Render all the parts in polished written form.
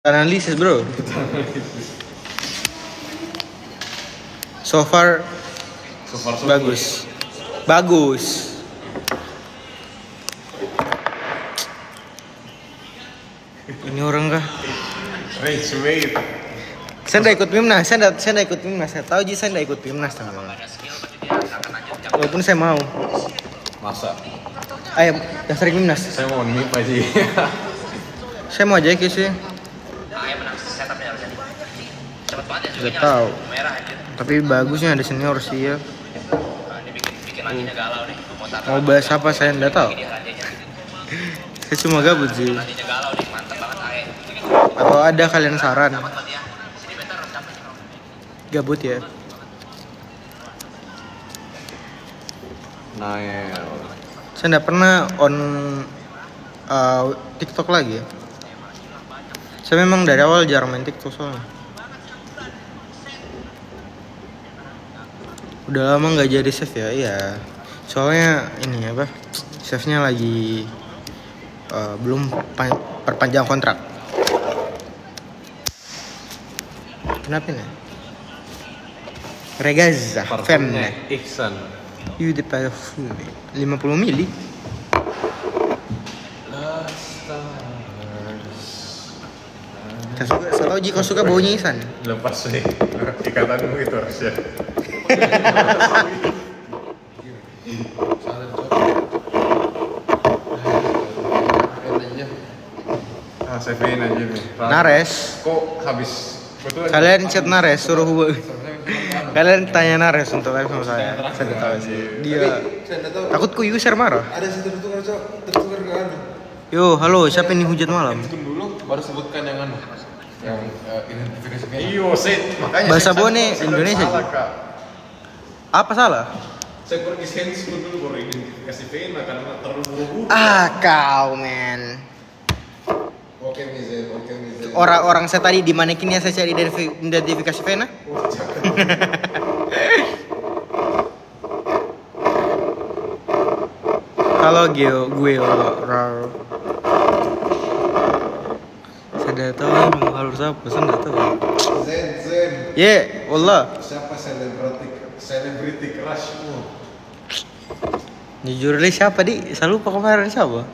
Analisis bro. So far So bagus. Bagus. Ini orang kah? Rage wait. Saya nggak ikut Pimnas, saya nggak ikut Pimnas. Saya tahu saya nggak ikut Pimnas teman. Walaupun saya mau. Masa? Ayo daftar Pimnas. Saya mau nih Pak Ji. Saya mau aja sih. Gak tahu. Tapi bagusnya ada senior sih ya. Mau bahas apa saya nggak tahu. Saya cuma gabut sih. Atau ada kalian saran? Gabut ya. Nael. Saya nggak pernah on TikTok lagi. Saya memang dari awal jarang main TikTok soalnya. Udah lama nggak jadi save ya, iya. Soalnya ini apa? Save-nya lagi belum perpanjang kontrak. Kenapa nih? Regazza, Femne. Iksan. Io di parfum 50 mili. Saya tahu jika suka baunya Isan. Lepas nih ikatanmu itu harusnya. CV-in aja nih. Nares. Kok habis? Betul. Kalian chat Nares, suruh hubung. Kalian tanya Nares untuk live sama saya. Saya tidak tahu sih. Dia takutku user marah. Ada sih tertukar ke anu. Yo, halo, siapa ini hujat malam? Hitung dulu, baru sebutkan yang anu. Yang identifikasinya. Iyo, set. Makanya Bahasa saya Bone salah, Indonesia. salah, Kak. Apa salah? Saya pergi sense dulu baru identifikasi pena karena terlalu buru-buru. Kau men. Oke Mizel. Orang saya tadi di manekin ya saya cari identifikasi Vena. Halo gue Rar. Saya tidak tahu yang harus apa, saya tidak tahu. Zen. Wallah. Siapa selebriti crushmu? Jujur li siapa di? Saya lupa kemarin siapa.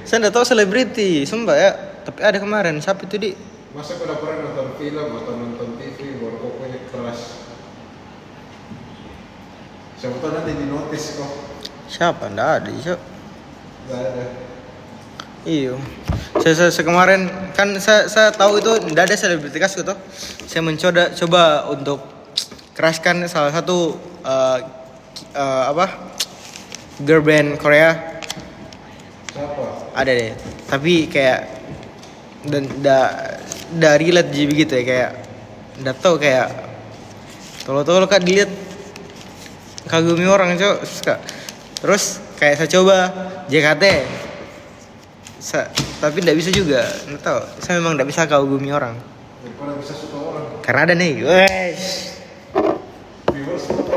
Saya tidak tahu selebriti, sumpah ya. Tapi ada kemarin, siapa itu di? Masa kau udah pernah nonton film atau nonton TV baru kau punya crush? Siapa tahu nanti di notice kok. Siapa? Nggak ada, Cok. Gak ada. Iya. Saya kemarin kan saya tahu itu tidak ada selebritas gitu. Saya coba untuk keraskan salah satu girl band Korea. Siapa? Ada deh. Tapi kayak dan dari relate jadi begitu ya, kayak nggak tahu kayak tolong Kak dilihat kagumi orang Cok suka. Terus kayak saya coba JKT. Tapi tidak bisa juga, nggak tahu. Saya memang tidak bisa kagumi orang. Daripada bisa suka orang. Karena ada nih, wes. Viewers suka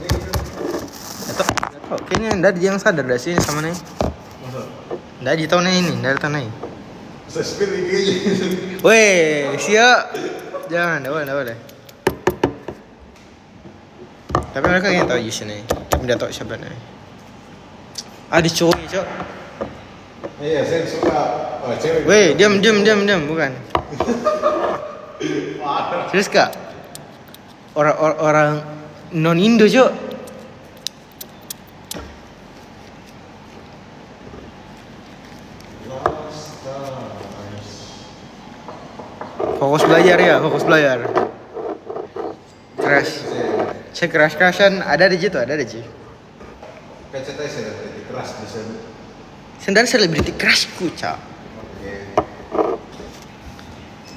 dia kan. Nggak tahu. Kayaknya tidak ada yang sadar dari sini sama nih. Masa? Tidak ada tahu nih ini, tidak ada tahu nih. Saya spill IG-nya. Weh, siap. Jangan, tidak boleh. Tapi mereka kayaknya tahu Yushin nih. Tapi tidak tahu siapa nih. Ada cowoknya Cok. Iya, saya suka cewek. Weh, diam, bukan. Serius Kak? Orang non Indo Cok. Fokus belajar. Crash. Saya crash-crashan ada di situ, ada di situ. PCT saya berarti keras di sana. Sendiri selebriti crashku, Cak. Oke.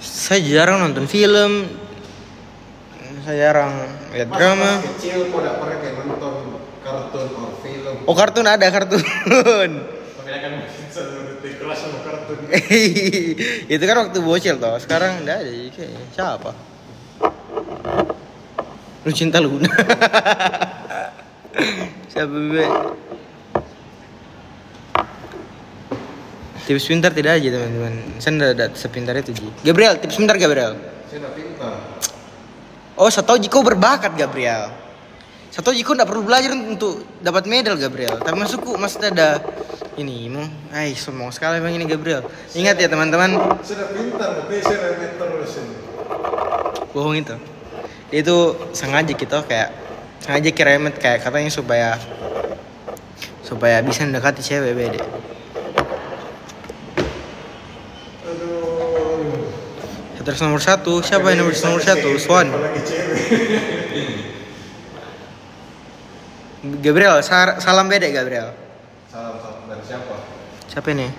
Saya jarang nonton film. Saya jarang lihat drama. Pas kecil kok udah pernah kayak nonton kartun or film. Oh, kartun ada kartun. Tapi kan selebriti kelas sama kartun. Itu kan waktu bocil toh. Sekarang enggak ada kayaknya. Siapa? Lu cinta Luna. Siapa bebe? Tips pintar tidak aja teman-teman. Saya tidak sepintar itu Ji. Gabriel, tips pintar Gabriel. Saya udah pintar. Oh, saya tahu Ji kau berbakat Gabriel. Saya tahu Ji kau tidak perlu belajar untuk dapat medal Gabriel. Tapi masukku maksudnya ada ini mau, sombong sekali bang ini Gabriel. Ingat ya teman-teman. Saya udah pintar, tapi saya remet terus ini. Bohong itu. Dia itu sengaja kiremet kayak katanya supaya bisa mendekati cewek bede. Terus nomor 1, siapa yang nomor 1? Swan. Apalagi cewek. Gabriel, salam bede Gabriel. Salam dari siapa? Siapa ini?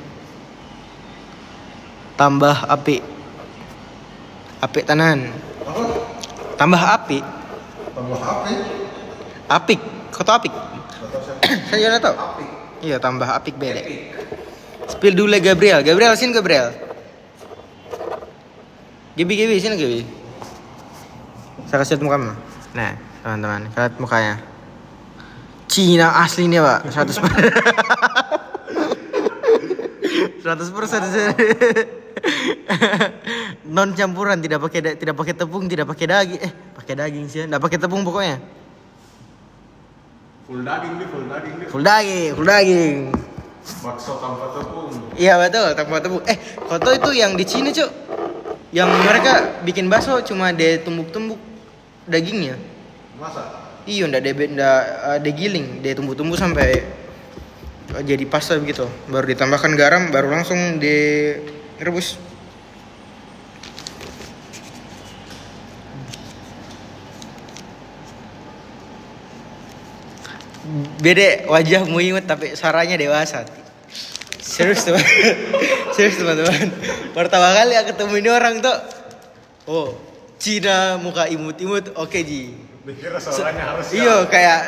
Tambah api. Api tanan. Apa? Tambah api. Tambah api? Apik. Kau tahu apik? Gak tahu siapa. Saya juga nggak tahu. Api. Iya, tambah apik bede. Spill dulu Gabriel. Gabriel sini Gabriel. Gibi sini Gibi. Saya kasih lihat mukanya. Nah, teman-teman, lihat mukanya. Cina asli nih, Pak. 100%. 100%. Non campuran, tidak pakai tepung, tidak pakai daging. Pakai daging sih. Enggak pakai tepung pokoknya. Full daging nih. Full daging. Bakso tanpa tepung. Iya betul, tanpa tepung. Kau tahu itu yang di Cina, Cuk. Yang mereka bikin bakso cuma ditumbuk-tumbuk dagingnya. Masa? Iya, ndak digiling, ditumbuk-tumbuk sampai jadi pasta begitu. Baru ditambahkan garam, baru langsung direbus. Beda wajahmu imut tapi suaranya dewasa. Serius teman. Serius teman-teman. Pertama kali aku ketemu ini orang tuh. Oh, Cina muka imut-imut. Oke Ji. Dikira suaranya harus. Iya kayak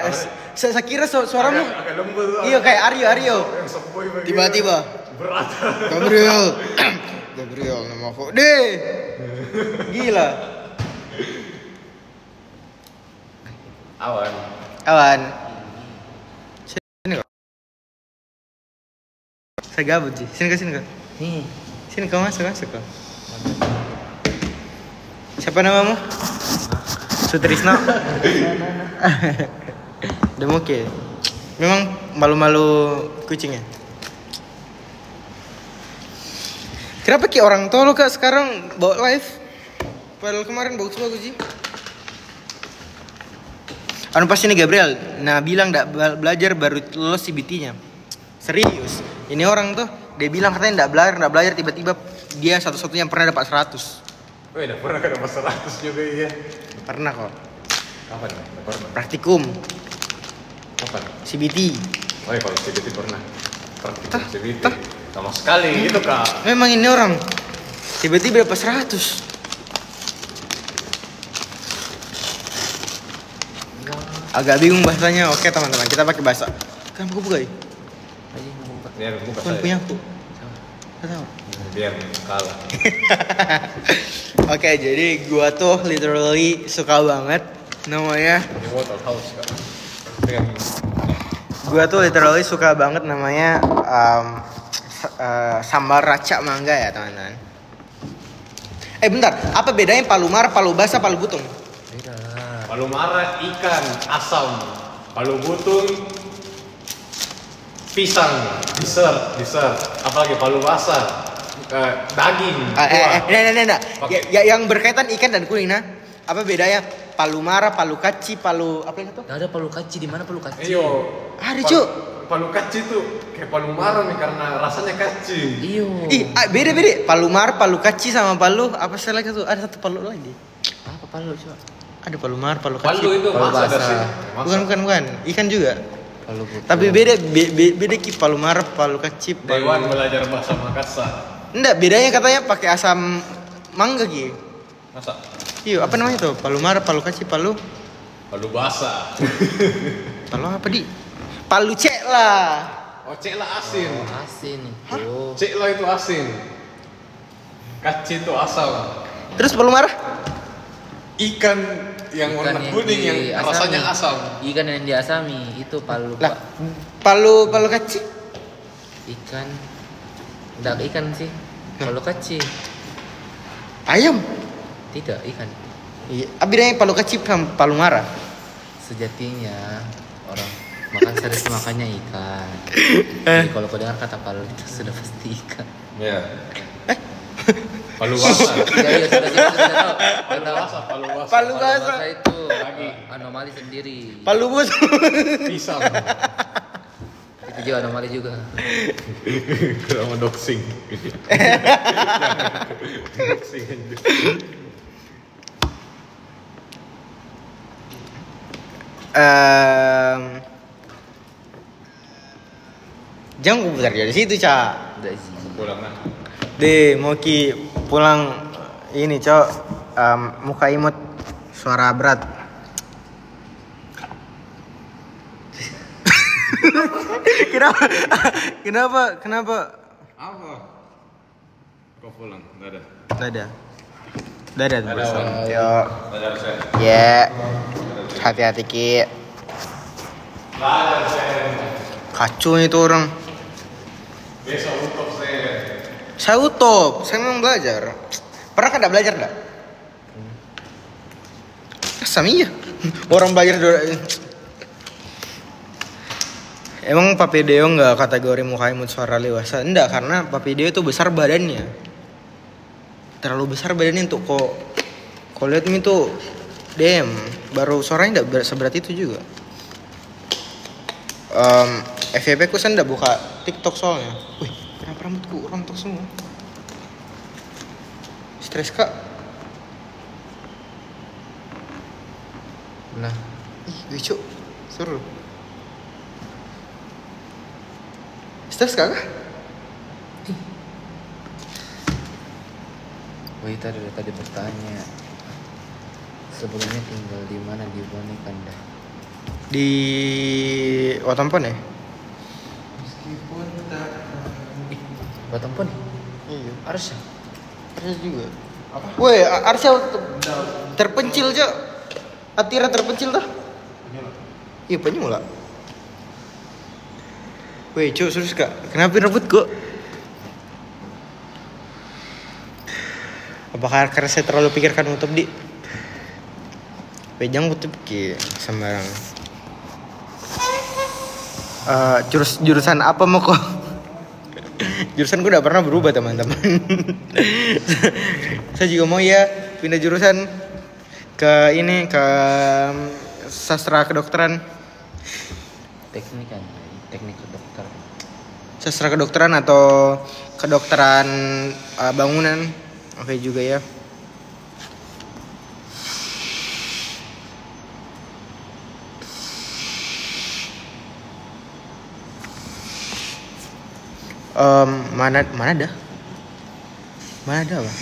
saya kira suaramu. Agak lembut. Iya kayak Aryo. Yang sempoi begitu. Tiba-tiba berat. Gabriel nama aku. Deh. Gila. Awan. Sini kok. Saya gabut Ji. Sini kok. Sini kau masuk kok. Siapa namamu? Sutrisno. Demoke. Memang malu-malu kucingnya. Kenapa ki orang tua lo Kak sekarang bawa live? Padahal kemarin bagus-bagus sih. Anu pasti nih Gabriel. Nah bilang ndak belajar baru lulus CBT-nya. Serius. Ini orang tuh dia bilang katanya ndak belajar tiba-tiba dia satu-satunya yang pernah dapat 100. Udah pernah kan dapat 100 juga iya. Pernah kok. Kapan? Pernah. Praktikum Kapan? CBT. Oh iya kalau CBT pernah. Praktikum CBT. Sama sekali gitu Kak. Memang ini orang tiba-tiba dapat 100. Agak bingung bahasanya. Oke teman-teman, kita pakai bahasa. Kan aku buka ya? Biar buka Bukan saya. punya aku. Gak tahu. Biar kalah. Oke, jadi gua tuh literally suka banget namanya. Ini water house Kak. Gua tuh literally suka banget namanya sambal raca mangga ya teman-teman. Bentar, apa bedanya palu mar, palu basah, palu butung? Palu mara ikan asam, palu butung pisang, dessert, apalagi palu basah daging. Nah. Yang berkaitan ikan dan kuning nah. Apa bedanya palu mara, palu kaci, palu apa itu? Gak ada palu kaci, di mana palu kaci? Iyo. Ada Cuk. Palu kaci tuh kayak palu mara nih karena rasanya kaci. Iyo. Beda. Palu mar, palu kaci sama palu apa sih lagi tuh? Ada satu palu lagi. Apa palu coba? Ada palu mar, palu kaci. Palu itu Palu masa ada basah. sih. Bukan. Ikan juga. Palu butung. Tapi beda ki palu mar, palu kaci, Dewan belajar bahasa Makassar. Enggak, bedanya katanya pakai asam mangga ki. Masa? Iya, apa namanya tuh? Palu mar, palu kaci, palu basah. palu apa di? Palu cek lah. Oh, cek lah asin. Oh, asin itu. Cek lah itu asin. Kaci itu asam. Terus palu mar? Ikan yang warna Ikan yang kuning yang diasami. rasanya asam. Ikan yang diasami itu palu. Lah, palu kaci? Ikan Enggak ikan sih. Palu kacil. Ayam. Tidak ikan. Iya, bedanya palu kecil sama palu mara. Sejatinya orang makan sering makannya ikan. Jadi kalau kau dengar kata palu itu sudah pasti ikan. Ya. Palu basah. Iya sudah tahu. Palu basah, palu basah. Palu Palu basah. basah itu anomali sendiri. Palu bus. Pisang. Itu juga anomali juga. Kurang doxing. Doxing. Jangan putar dari situ, Cak. Udah sih. Pulang nah. Mau ki pulang ini, Cok. Muka imut, suara berat. Kenapa? Apa? Kau pulang? Enggak ada. Dadah. Wan. Yuk. Dadah saya. Ya. Hati-hati, Ki. Dadah saya. Kacau itu orang. Besok untuk saya. Saya utop, saya memang belajar. Pernah kan enggak belajar enggak? Sama iya. Orang belajar Emang Papi Deo nggak kategori muka imut suara dewasa? Enggak, karena Papi Deo itu besar badannya. Terlalu besar badannya untuk kok lihat ini tuh baru suaranya enggak seberat itu juga. FYP ku saya enggak buka TikTok soalnya. Wih, kenapa rambutku rontok semua? Stres, Kak. Nah, Ih, lucu. Seru. Stres kagak? Wih tadi bertanya. Sebelumnya tinggal di mana di Bonikanda? Di Watampon ya? Meskipun tak Batampon? Iya. Arsya. Arsya juga. Apa? Woi, Arsya terpencil, Cok. Atira terpencil dah. Iya, penyula. Woi, Cok, serius Kak. Kenapa rebut kok? Apakah karena saya terlalu pikirkan untuk di Pejang kutip ki sembarang. Jurusan apa mau kok? Jurusan gue udah pernah berubah, teman-teman. Saya juga mau ya pindah jurusan ke sastra kedokteran. Teknik kedokteran. Sastra kedokteran atau kedokteran bangunan. Oke juga ya. Mana ada apa?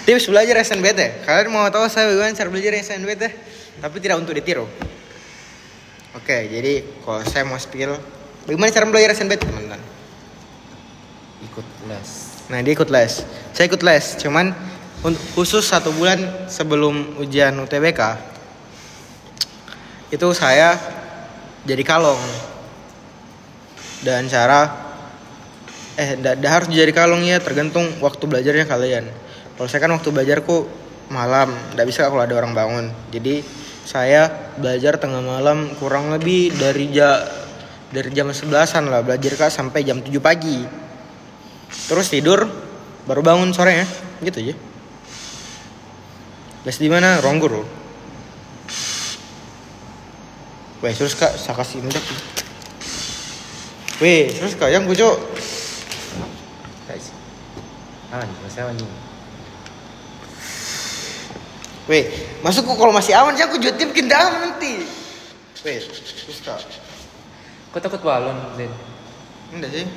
Tips belajar SNBT. Kalian mau tahu saya bagaimana cara belajar SNBT? Tapi tidak untuk ditiru. Oke, jadi kalau saya mau spill, bagaimana cara belajar SNBT, teman-teman? Ikut les. Nah, dia ikut les. Saya ikut les, cuman khusus 1 bulan sebelum ujian UTBK. Itu saya jadi kalong. Dan cara harus jadi kalong ya, tergantung waktu belajarnya kalian. Kalau saya kan waktu belajarku malam, nggak bisa kalau ada orang bangun. Jadi saya belajar tengah malam kurang lebih dari jam 11-an lah, belajar Kak sampai jam 7 pagi. Terus tidur, baru bangun sorenya, gitu aja. Les di mana? Ruang guru. Weh, terus Kak, saya kasih minta. Weh, terus Kak, yang gue Guys. Aman, masih aman nih. Weh, masukku kalau masih aman sih aku jutin bikin aman nanti. Weh, terus Kak. Kau takut balon, Zen? Enggak sih.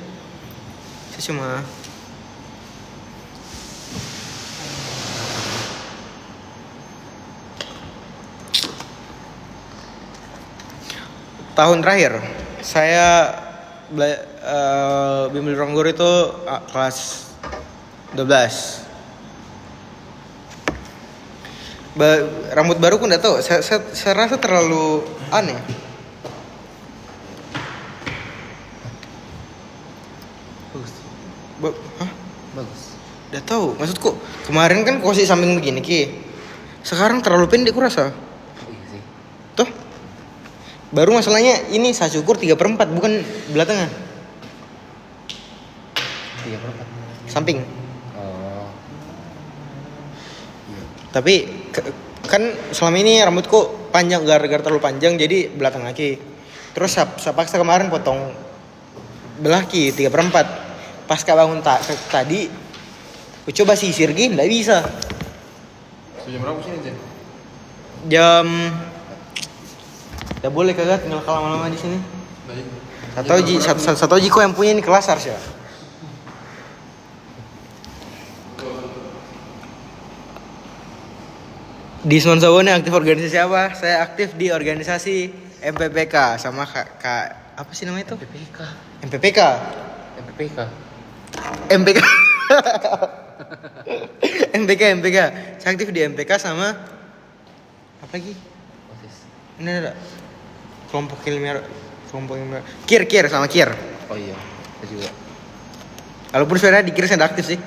Saya cuma tahun terakhir saya bimbel ruang guru itu kelas 12. Rambut baru aku nggak tahu. Saya rasa terlalu aneh. Hah? Bagus. Udah tahu maksudku. Kemarin kan kursi samping begini Ki. Sekarang terlalu pendek kurasa. Oh iya sih. Tuh. Baru masalahnya ini saya syukur 3/4 bukan belah tengah. 3/4. Samping. Oh. Tapi kan selama ini rambutku panjang gara-gara terlalu panjang jadi belah tengah Ki. Terus saya paksa kemarin potong belah Ki 3/4. Pas bangun tadi aku coba sisir Ki, nggak bisa. Jam berapa sini Jen? Jam nggak boleh kagak tinggal lama-lama di sini. Baik. Satu Ji kok yang punya ini kelas harus ya. Di Smon Sabone aktif organisasi apa? Saya aktif di organisasi MPPK sama kak apa sih namanya itu? MPPK. MPPK. MPPK. MPK. MPK. Saya aktif di MPK sama apa lagi? OSIS. Ini ada kelompok ilmiah Kir sama Kir. Oh iya, saya juga. Walaupun sebenarnya di Kir saya nggak aktif sih.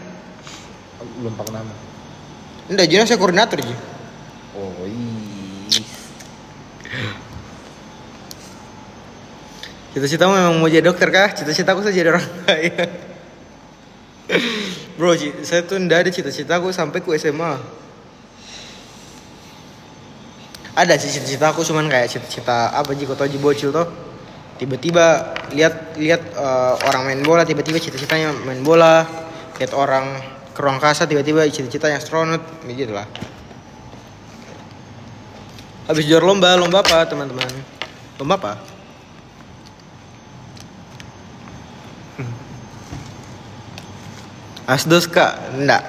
Belum pakai nama. Enggak, jadi saya koordinator Ji. Oh iya. Cita-citamu memang mau jadi dokter kah? Cita-citaku saya jadi orang kaya. Bro, saya tuh ndak ada cita-citaku sampai ku SMA. Ada sih cita-citaku cuman kayak cita-cita apa Ji, kau tahu Ji bocil tuh. Tiba-tiba lihat orang main bola, tiba-tiba cita-citanya main bola. Lihat orang ke ruang kasa, tiba-tiba cita-citanya astronot, begitu lah. Habis juara lomba apa teman-teman? Lomba apa? Asdos kak? Enggak.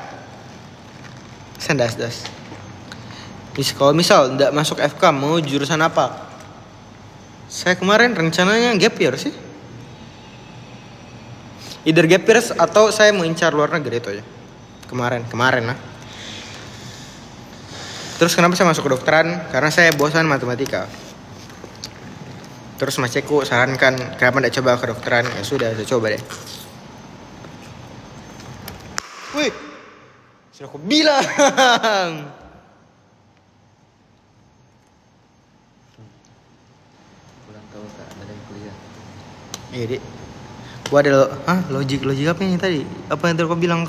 Saya enggak asdos. Kalau misal enggak masuk FK mau jurusan apa? Saya kemarin rencananya gap year sih. Either gap year atau saya mau incar luar negeri itu aja. Kemarin lah. Terus kenapa saya masuk kedokteran? Karena saya bosan matematika. Terus Mas Ceko sarankan kenapa enggak coba kedokteran? Ya sudah, saya coba deh. Wih, sudah aku bilang. Kurang tahu kak, ada yang kuliah. Iya Dik. Gua ada logik apa yang tadi? Apa yang tadi kau bilang?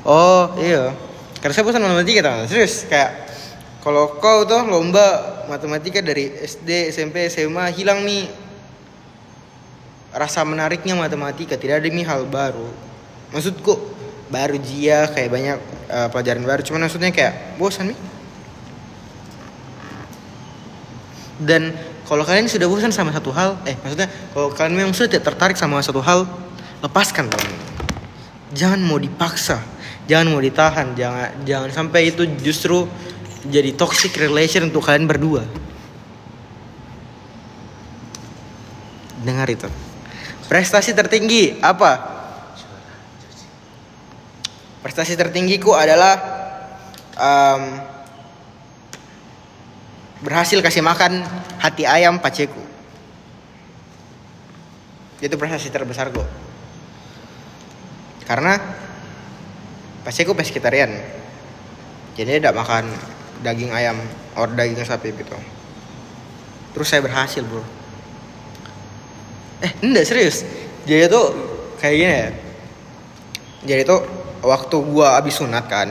Oh iya. Karena saya bosan matematika teman. Serius kayak kalau kau tuh lomba matematika dari SD, SMP, SMA hilang nih rasa menariknya matematika. Tidak ada nih hal baru. Maksudku baru Jia kayak banyak pelajaran baru. Cuman maksudnya kayak bosan nih. Dan kalau kalian sudah bosan sama satu hal, maksudnya kalau kalian memang sudah tidak tertarik sama satu hal, lepaskan teman. Jangan mau dipaksa, jangan mau ditahan, jangan sampai itu justru jadi toxic relation untuk kalian berdua. Dengar itu. Prestasi tertinggi apa? Prestasi tertinggiku adalah berhasil kasih makan hati ayam paceku. Itu prestasi terbesarku. Karena paceku pescetarian. Jadi dia tidak makan daging ayam atau daging sapi gitu. Terus saya berhasil bro. Enggak serius. Jadi tuh kayak gini ya. Jadi tuh waktu gua abis sunat kan,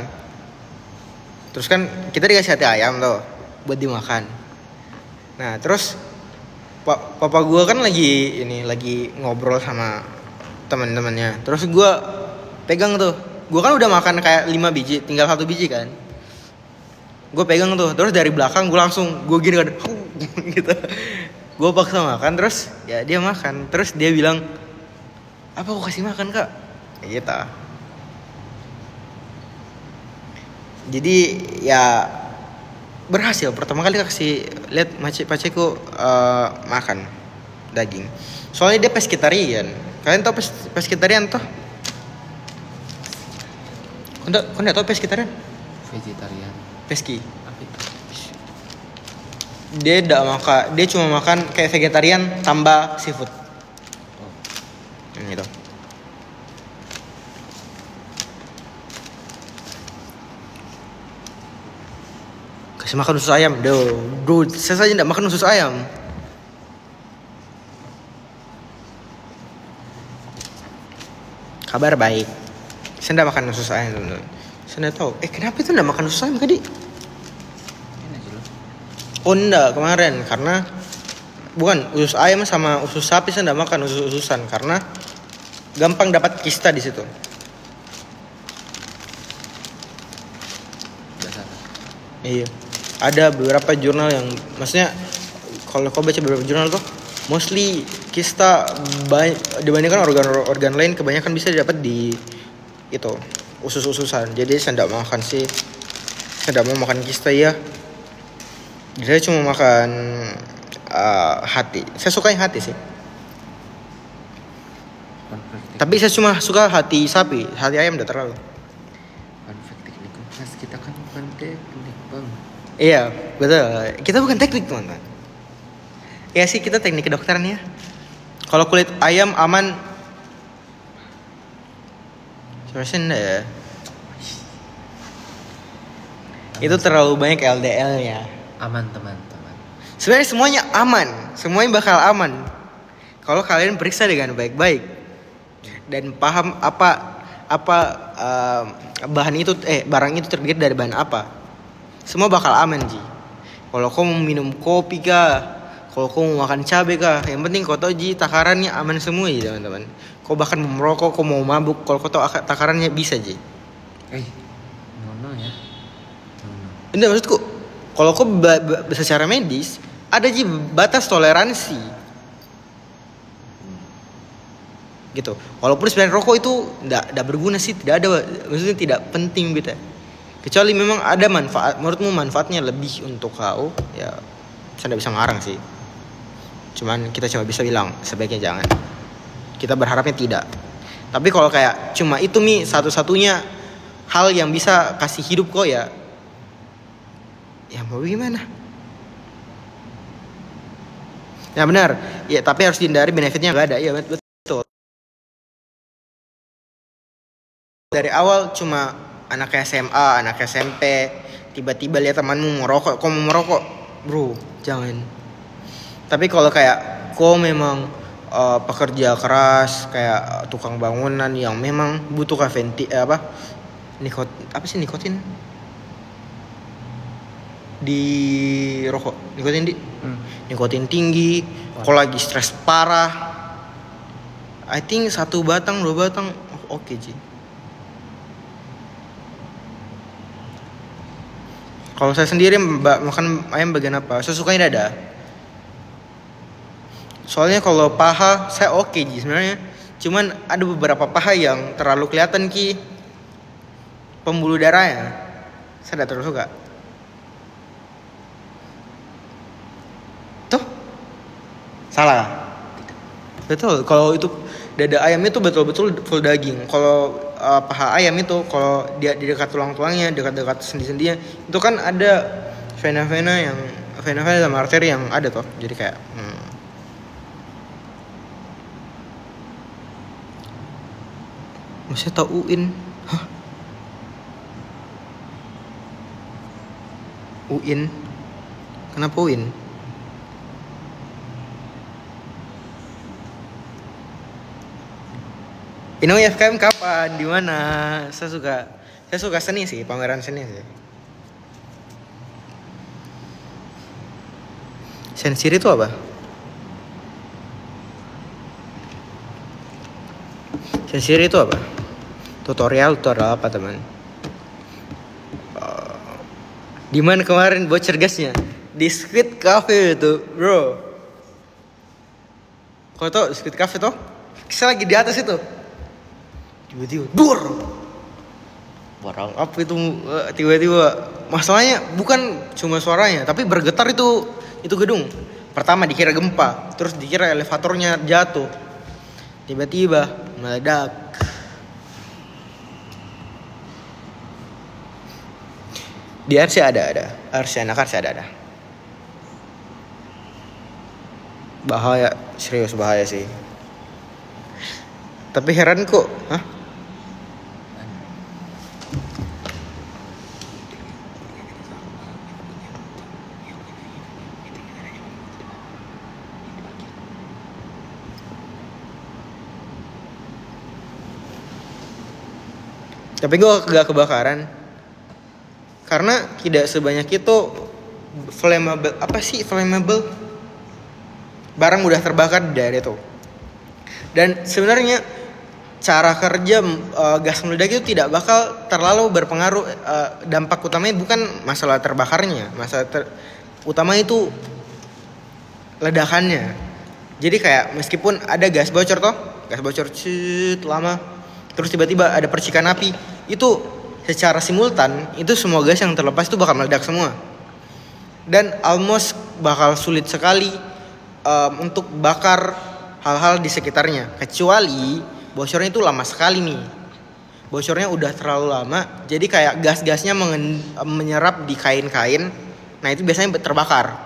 terus kan kita dikasih hati ayam tuh buat dimakan. Nah terus papa gua kan lagi ngobrol sama teman-temannya. Terus gua pegang tuh, gua kan udah makan kayak 5 biji, tinggal 1 biji kan. Gua pegang tuh, terus dari belakang gua langsung gua gini kan, gitu. Gua paksa makan, terus ya dia makan, terus dia bilang, apa aku kasih makan kak? Kayak gitu. Jadi ya berhasil pertama kali kasih lihat paceku makan daging. Soalnya dia pescetarian. Kalian tahu pescetarian toh? Kau enggak tahu pescetarian? Vegetarian. Peski. Apa itu? Dia cuma makan kayak vegetarian tambah seafood. Oh. Gitu. masih makan usus ayam. Dude, saya saja tidak makan usus ayam. Kabar baik. Saya tidak makan usus ayam, teman-teman. Saya tidak tahu. Kenapa itu tidak makan usus ayam tadi? Enak sih lo. Oh enggak, kemarin karena bukan usus ayam sama usus sapi saya tidak makan usus-ususan karena gampang dapat kista di situ. Dasar. Iya. Ada beberapa jurnal yang maksudnya kalau kau baca beberapa jurnal tuh mostly kista dibandingkan organ lain kebanyakan bisa didapat di itu usus-ususan. Jadi saya tidak makan sih. Saya tidak mau makan kista ya. Jadi saya cuma makan hati. Saya suka yang hati sih. Fun fact Tapi saya cuma suka hati sapi. Hati ayam udah terlalu. teknik Mas, kita kan bukan teknik bang. Iya, betul. Kita bukan teknik, teman-teman. Ya sih, kita teknik kedokteran ya. Kalau kulit ayam aman. Sebenarnya enggak ya. Itu terlalu banyak LDL-nya. Aman teman-teman. Sebenarnya semuanya aman. Semuanya bakal aman. Kalau kalian periksa dengan baik-baik dan paham apa bahan itu barang itu terdiri dari bahan apa. Semua bakal aman Ji. Kalau kau mau minum kopi kah, kalau kau mau makan cabai kah, yang penting kau tahu Ji takarannya aman semua Ji teman-teman. Kau bahkan mau merokok, kau mau mabuk, kalau kau tahu takarannya bisa Ji. Nono ya. Nono. Ini maksudku, kalau kau secara medis ada Ji batas toleransi. Gitu. Walaupun sebenarnya rokok itu tidak berguna sih, tidak ada, maksudnya tidak penting gitu. Kecuali memang ada manfaat, menurutmu manfaatnya lebih untuk kau, ya saya tidak bisa ngarang sih. Cuman kita cuma bisa bilang sebaiknya jangan. Kita berharapnya tidak. Tapi kalau kayak cuma itu satu-satunya hal yang bisa kasih hidup kau ya mau gimana? Ya benar, ya tapi harus dihindari benefitnya nggak ada, ya betul. Dari awal cuma anak SMA, anak SMP, tiba-tiba lihat temanmu merokok, kau mau merokok, bro, jangan. Tapi kalau kayak kau memang pekerja keras, kayak tukang bangunan yang memang butuh nikotin di rokok, nikotin tinggi, kau lagi stres parah, I think 1 batang 2 batang oke Ji. Kalau saya sendiri makan ayam bagian apa? Saya sukanya dada. Soalnya kalau paha saya oke Ji sebenarnya. Cuman ada beberapa paha yang terlalu kelihatan Ki pembuluh darahnya. Saya tidak terlalu suka. Tuh? Salah. Betul, kalau itu dada ayam itu betul-betul full daging. Kalau paha ayam itu kalau dia di dekat tulang-tulangnya, dekat-dekat sendi-sendinya itu kan ada vena-vena sama arteri yang ada toh. Jadi kayak Masih tahu UIN? Hah? UIN? Kenapa UIN? Ino FKM kapan? Di mana? Saya suka seni sih, pameran seni sih. Sensiri itu apa? Sensiri itu apa? Tutorial itu adalah apa teman? Di mana kemarin bocor gasnya? Di Squid Cafe itu, bro. Kau tau Squid Cafe tuh? Saya lagi di atas itu. Tiba-tiba dur. Barang apa itu tiba-tiba. Masalahnya bukan cuma suaranya, tapi bergetar itu gedung. Pertama dikira gempa, terus dikira elevatornya jatuh. Tiba-tiba meledak. Di RC ada. RC ada. Bahaya, serius bahaya sih. Tapi heran kok, Tapi gue gak kebakaran karena tidak sebanyak itu flammable. Apa sih flammable? Barang mudah terbakar dari itu. Dan sebenarnya cara kerja gas meledak itu tidak bakal terlalu berpengaruh. Dampak utamanya bukan masalah terbakarnya, utama itu ledakannya. Jadi kayak meskipun ada gas bocor lama, terus tiba-tiba ada percikan api, itu secara simultan itu semua gas yang terlepas itu bakal meledak semua. Dan almost bakal sulit sekali untuk bakar hal-hal di sekitarnya, kecuali bocornya itu lama sekali nih. Bocornya udah terlalu lama, jadi kayak gas-gasnya menyerap di kain-kain. Nah itu biasanya terbakar.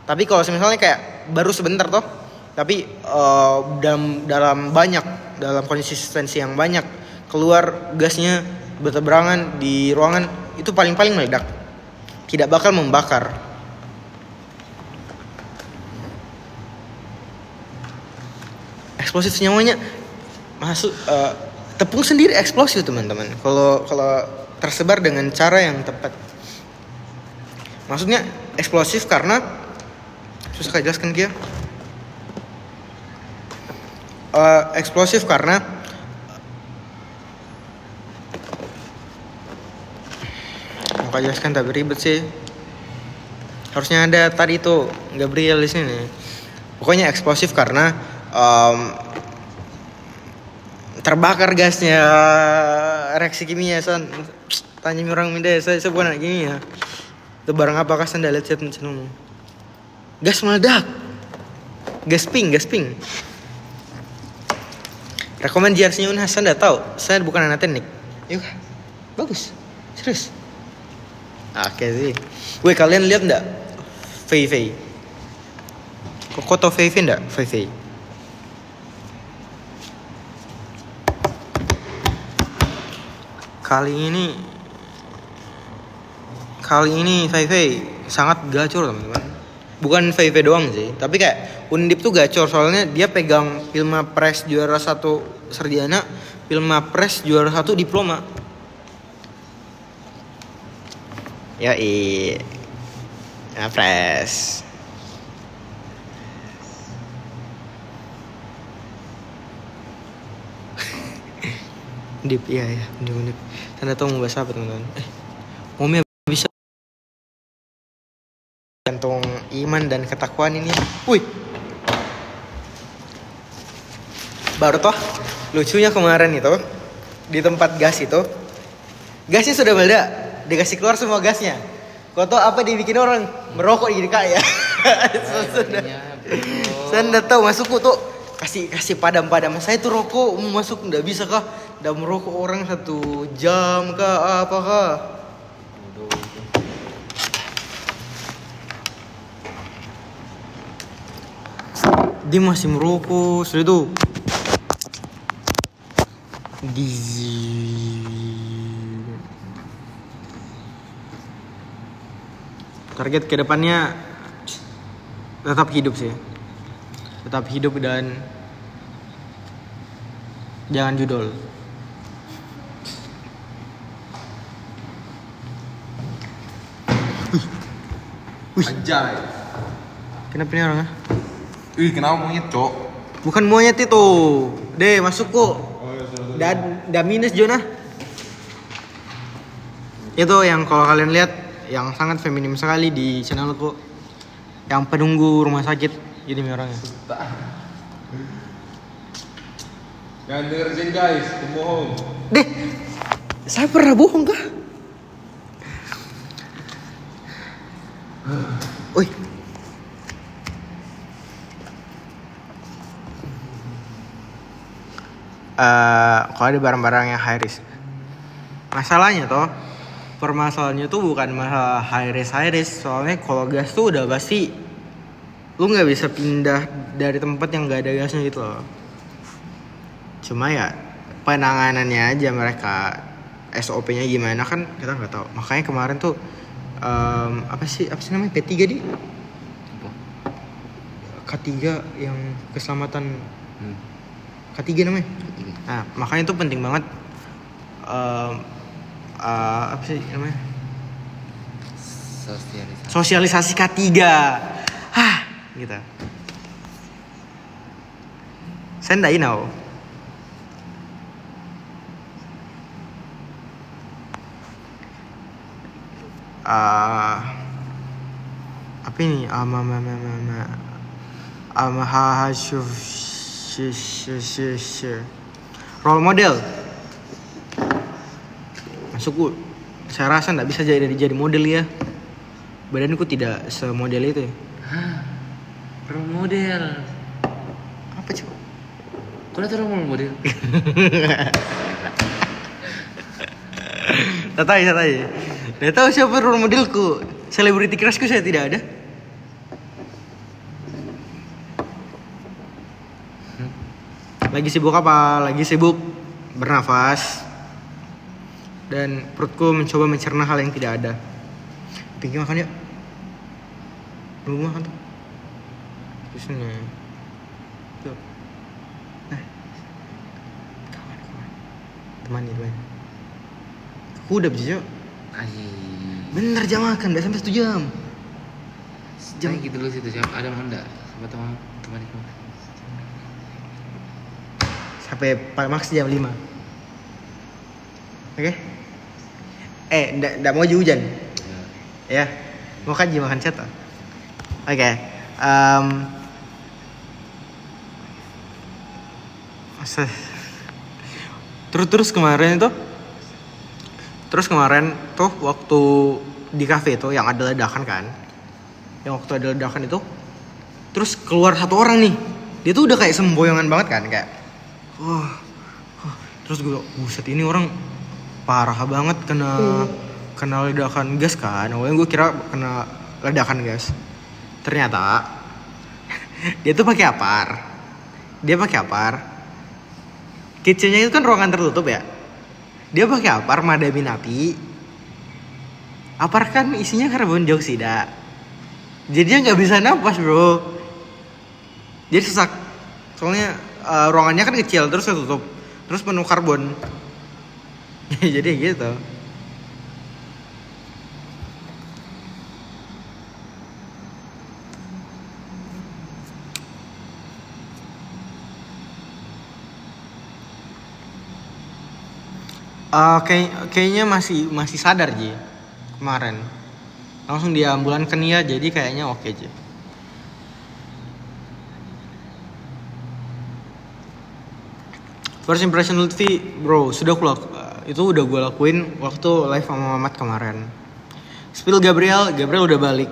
Tapi kalau misalnya kayak baru sebentar toh, tapi dalam konsistensi yang banyak keluar gasnya bertebarangan di ruangan, itu paling-paling meledak, tidak bakal membakar. Eksplosif senyawanya masuk tepung sendiri eksplosif teman-teman. Kalau tersebar dengan cara yang tepat. Maksudnya eksplosif karena susah jelaskan kia. Eksplosif karena mau jelaskan tak beribet sih. Harusnya ada tadi tuh Gabriel di sini. Pokoknya eksplosif karena terbakar gasnya, reaksi kimia. Tanya orang minda saya bukan gini ya. Itu barang apakah Anda lihat chat channel? Gas meledak. Gas pink. Rekomend jersey Unhas, Anda tahu? Saya bukan anak teknik. Yuk, bagus. Serius. Oke sih. Weh, kalian lihat enggak? Fei. Kok tau Fei enggak? Fei. Kali ini Fei sangat gacor teman-teman. Bukan Fei doang sih, tapi kayak Undip tuh gacor soalnya dia pegang Pilmapres juara 1 sarjana, Pilmapres juara 1 diploma. Pres. Undip, iya, Undip. Anda tahu mau bahas apa teman-teman? Momnya bisa gantung iman dan ketakwaan ini. Wih, baru toh lucunya kemarin itu di tempat gas itu, gasnya sudah meledak, dikasih keluar semua gasnya. Kau tahu apa dibikin orang merokok di kaya? Saya nggak tahu masukku tuh kasih padam. Saya tuh rokok mau masuk nggak bisa kah? Udah merokok orang 1 jam kah apakah? Dia masih merokok, sudah itu. Target kedepannya tetap hidup sih. Tetap hidup dan jangan judol. Anjay. Kenapa nih orangnya? Kenapa monyet, Cok? Bukan monyet itu. Deh, masuk kok. Dan minus Jonah. Itu yang kalau kalian lihat yang sangat feminim sekali di channelku. Yang penunggu rumah sakit jadi orangnya. Jangan dengerin guys, itu bohong. Deh, saya pernah bohong kah? Wih. Kalau ada barang-barang yang high risk, masalahnya permasalahannya tuh bukan masalah high risk. Soalnya kalau gas tuh udah pasti lu nggak bisa pindah dari tempat yang nggak ada gasnya gitu loh. Cuma ya penanganannya aja mereka SOP-nya gimana kan kita nggak tahu. Makanya kemarin tuh apa sih namanya P3 di K3 yang keselamatan K3 namanya. Nah makanya itu penting banget apa sih namanya? Sosialisasi. Sosialisasi K3. Gitu. Saya nggak tahu. Apa ini? Role model. Masukku, saya rasa nggak bisa jadi model ya. Badanku tidak semodel itu. Role model. Apa coba? Kau lihat role model? Tak tahu siapa role modelku. Celebrity crushku saya tidak ada. Lagi sibuk apa? Lagi sibuk bernafas. Dan perutku mencoba mencerna hal yang tidak ada. Pinggir makan yuk. Belum makan tuh. Terus nih. Tuh. Kawan. Temani. Aku udah bisa yuk. Bener jam makan, udah sampai 1 jam. Sejam gitu dulu situ siapa ada mau enggak? Sama teman itu. Sampai max jam 5. Oke? Nggak mau hujan. Ya. Mau kaji makan chat. Oke. Terus kemarin tuh waktu di kafe itu yang ada ledakan kan. Yang waktu ada ledakan itu terus keluar satu orang nih. Dia tuh udah kayak semboyangan banget kan kayak terus gue buset ini orang parah banget kena ledakan gas kan. Awalnya gue kira kena ledakan gas. Ternyata dia tuh pakai apar. Kitchennya itu kan ruangan tertutup ya. Dia pakai apar madamin api. Apar kan isinya karbon dioksida. Jadi dia nggak bisa napas bro. Jadi sesak. Soalnya ruangannya kan kecil terus tertutup. Terus penuh karbon. Jadi gitu. Kayaknya masih sadar Ji kemarin. Langsung diambulankan ya, jadi kayaknya oke Ji. First impression Lutfi, bro, itu udah gue lakuin waktu live sama Mamat kemarin. Spill Gabriel udah balik.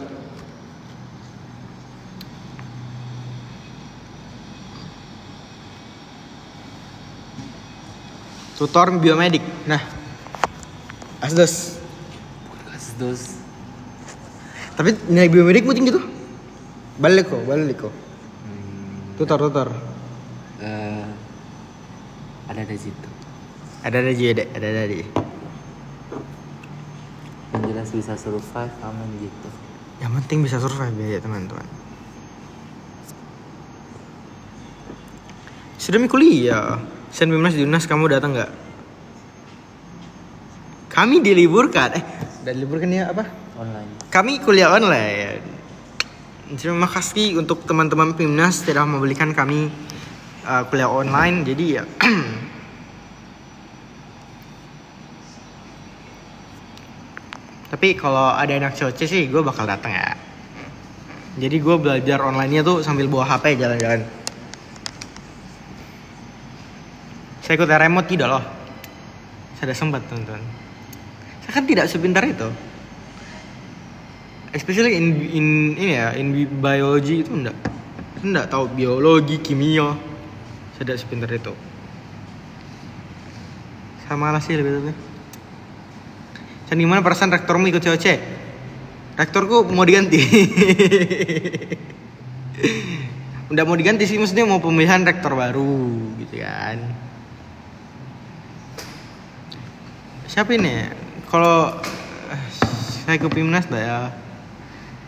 Tutor biomedik. Nah, asdos. Tapi nilai biomedikmu tinggi tuh. Balik kok. Tutor. Ada di situ. Ada di. Yang jelas bisa survive aman gitu. Yang penting bisa survive ya teman-teman. Sudah kuliah. Sen Bimnas di UNAS kamu datang nggak? Kami diliburkan. Diliburkan ya apa? Online. Kami kuliah online. Terima kasih untuk teman-teman Bimnas telah membelikan kami kuliah online. Jadi ya. Tapi kalau ada anak COC sih gue bakal datang ya. Jadi gue belajar online-nya tuh sambil bawa HP jalan-jalan. Saya ikut remote tidak loh. Saya ada sempat teman-teman. Saya kan tidak sepintar itu. Especially in biology itu enggak tahu biologi, kimia. Saya tidak sepintar itu. Saya malas sih lebih tepatnya. Dan gimana perasaan rektormu ikut COC? Rektorku mau diganti. Udah mau diganti sih, maksudnya mau pemilihan rektor baru gitu kan. Siapa ini? Kalau saya ke Pimnas dah ya.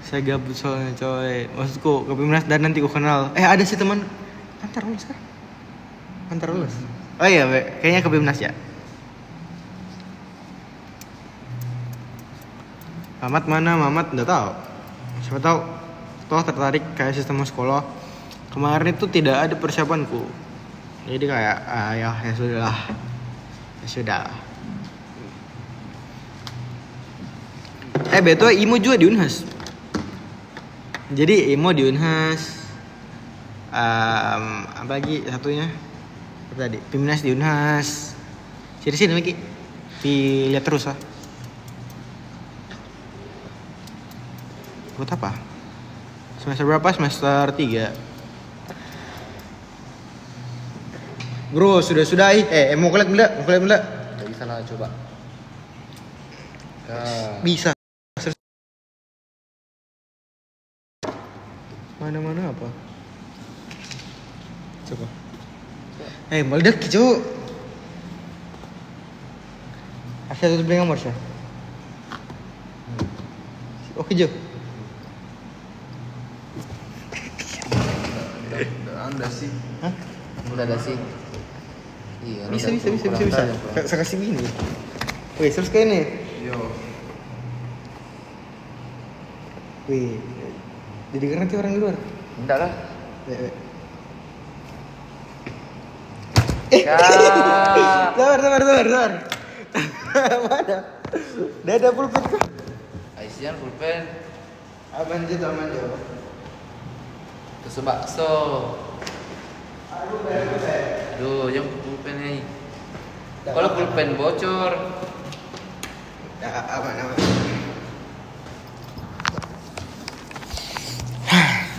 Saya gabut soalnya coy. Maksudku ke Pimnas dan nanti ku kenal. Ada sih teman antar lulus kan? Antar lulus. Oh iya, kayaknya ke Pimnas ya. Mamat mana? Mamat nggak tahu. Siapa tahu toh tertarik kayak sistem sekolah. Kemarin itu tidak ada persiapanku. Jadi kayak ya sudah. Ya sudah. Betul Imo juga di Unhas. Jadi Imo di Unhas. Apa lagi satunya? Apa tadi? Pimnas di Unhas. Sini lagi. Dilihat terus lah. Buat apa? Semester berapa? Semester 3. Bro, sudah. Mau kuliah benda? Gak bisa lah, coba. Bisa. Mana apa? Coba. Meledak cu. Asal tutup dengan nomor sih. Oke Jo. Anda sih. Hah? Udah ada sih. Iya. Bisa. Kurang. Saya kasih gini. Wih, terus kayak ini. Yo. Wih. Jadi karena nanti orang luar. Enggak lah. Ya. Sabar. Mana? Udah ada pulpen kah? Aisyah pulpen. Aman Jo. Terus bakso. Aduh, yang pulpen nih. Kalau pulpen bocor. Ya, aman.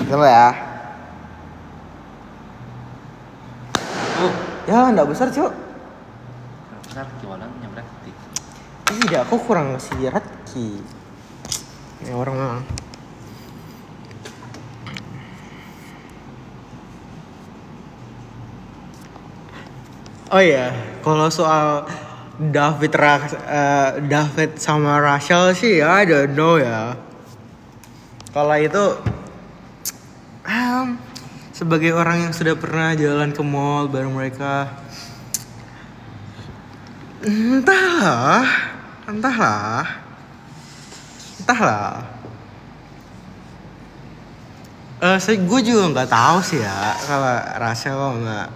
Coba ya. Ya, enggak besar, Cuk. Besar jualannya berarti. Tidak, aku kurang ngasih Ratki. Ini orang memang. Oh iya, kalau soal David sama Rachel sih, I don't know ya. Kalau itu, sebagai orang yang sudah pernah jalan ke mall bareng mereka, entahlah. Gue juga nggak tahu sih ya kalau Rachel sama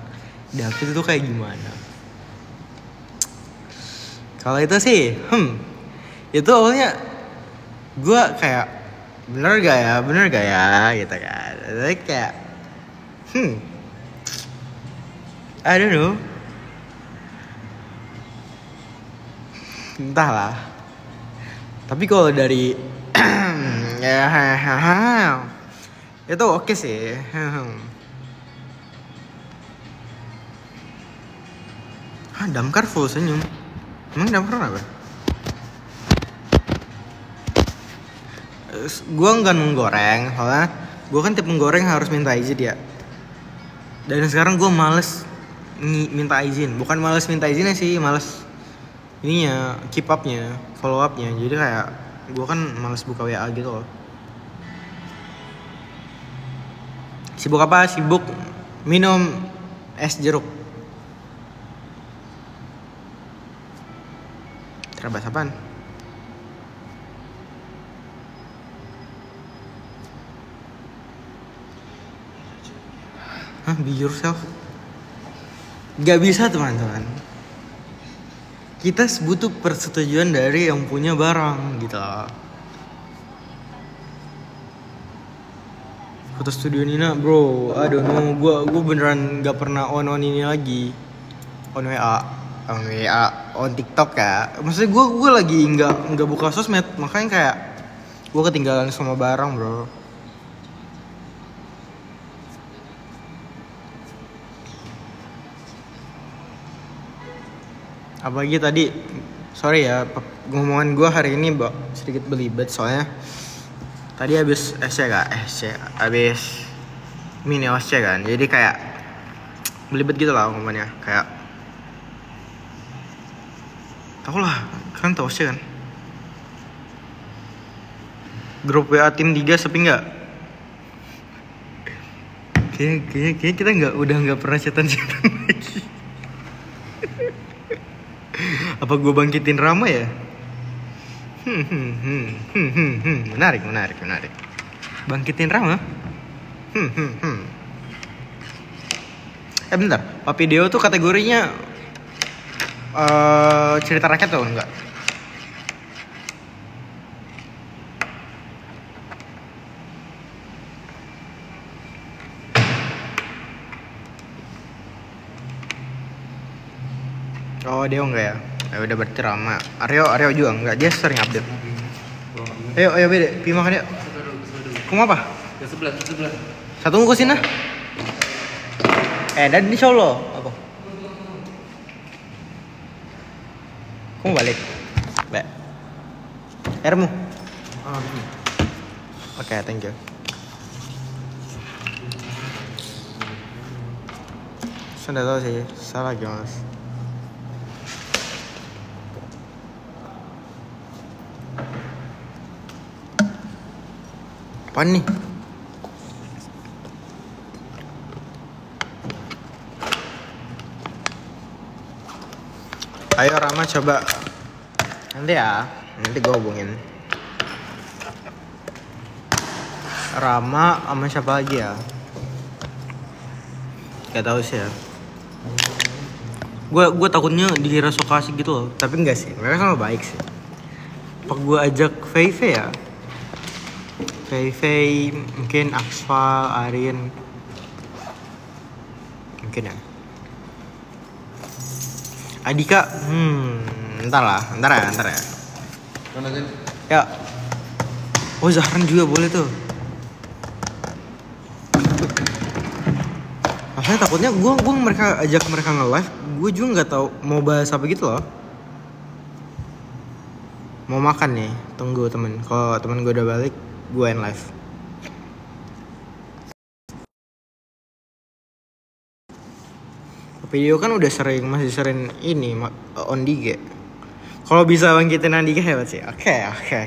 David itu kayak gimana. Kalau itu sih, itu awalnya gue kayak bener gak ya gitu kan. Tapi kayak, I don't know. Entahlah. Tapi kalau dari itu oke sih. Damkar full senyum. Emang Damkar apa? Gue nggak menggoreng, soalnya gue kan tipe menggoreng harus minta izin ya. Dan sekarang gue males minta izin. Bukan males minta izinnya sih, males ininya, keep up-nya, follow up-nya. Jadi kayak gue kan males buka WA gitu loh. Sibuk apa? Sibuk minum es jeruk. Terabas apaan? Be yourself. Gak bisa teman-teman. Kita butuh persetujuan dari yang punya barang gitu loh. Foto studio Nina bro, aduh no, gue beneran gak pernah on ini lagi. On TikTok ya. Maksudnya gue lagi nggak buka sosmed, makanya kayak gue ketinggalan sama barang bro. Apalagi tadi, sorry ya, ngomongan gue hari ini sedikit belibet soalnya tadi habis mini OSC kan, jadi kayak belibet gitu lah ngomongannya, kayak tau lah, kan tau OSC kan, grup WA tim 3 sepi nggak? Kayaknya kita udah nggak pernah chatan lagi. Apa gue bangkitin Rama ya? Menarik. Bangkitin Rama. Bentar, Papi Deo tuh kategorinya cerita rakyat tuh enggak? Oh, Deo enggak ya? Ya udah berarti Rama. Aryo juga enggak, dia sering update. Ayo Bede, pi makan yuk. Kamu apa? Ke sebelah. Satu ngukusin lah. Dan di Solo apa? Kamu balik? Mbak. Airmu? Oke, thank you. Saya nggak tahu sih, salah gimana? Apaan nih? Ayo Rama coba. Nanti gue hubungin Rama sama siapa lagi ya? Gak tahu sih ya. Gue takutnya dikira sok asik gitu loh. Tapi enggak sih, mereka sama baik sih. Apa gue ajak Fei ya? Fei, mungkin Aksval, Arin. Mungkin ya. Adika, ntar ya. Mana kan? Ya. Oh, Zahran juga boleh tuh. Maksudnya takutnya gue ajak mereka nge-live, gue juga nggak tahu mau bahas apa gitu loh. Mau makan nih, tunggu temen. Kalau temen gue udah balik, gue end live. Video kan udah masih sering ini on Dige. Kalau bisa bangkitin Andika hebat sih. Oke,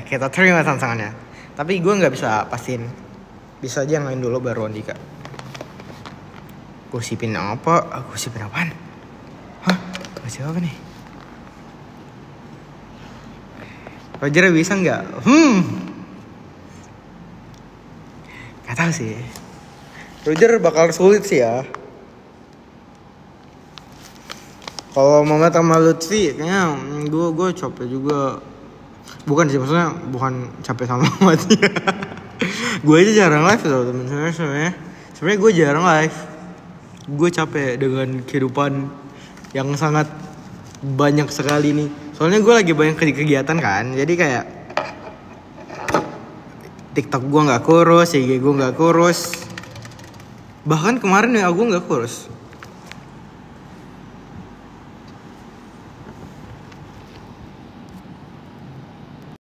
kita terima tantangannya. Tapi gue nggak bisa pastiin. Bisa aja ngelain dulu baru Andika. Gosipin apa? Gosipin apaan? Hah? Gosip apa nih? Roger bisa nggak? Gak tahu sih. Roger bakal sulit sih ya. Kalau Mamat sama Lutfi kayaknya gue capek juga. Bukan sih, maksudnya bukan capek sama Mamat ya. Gue aja jarang live loh temen-temen sebenarnya. Sebenarnya gue jarang live. Gue capek dengan kehidupan yang sangat banyak sekali nih. Soalnya gue lagi banyak kegiatan kan. Jadi kayak TikTok gue nggak kurus, IG gue nggak kurus. Bahkan kemarin ya gue nggak kurus.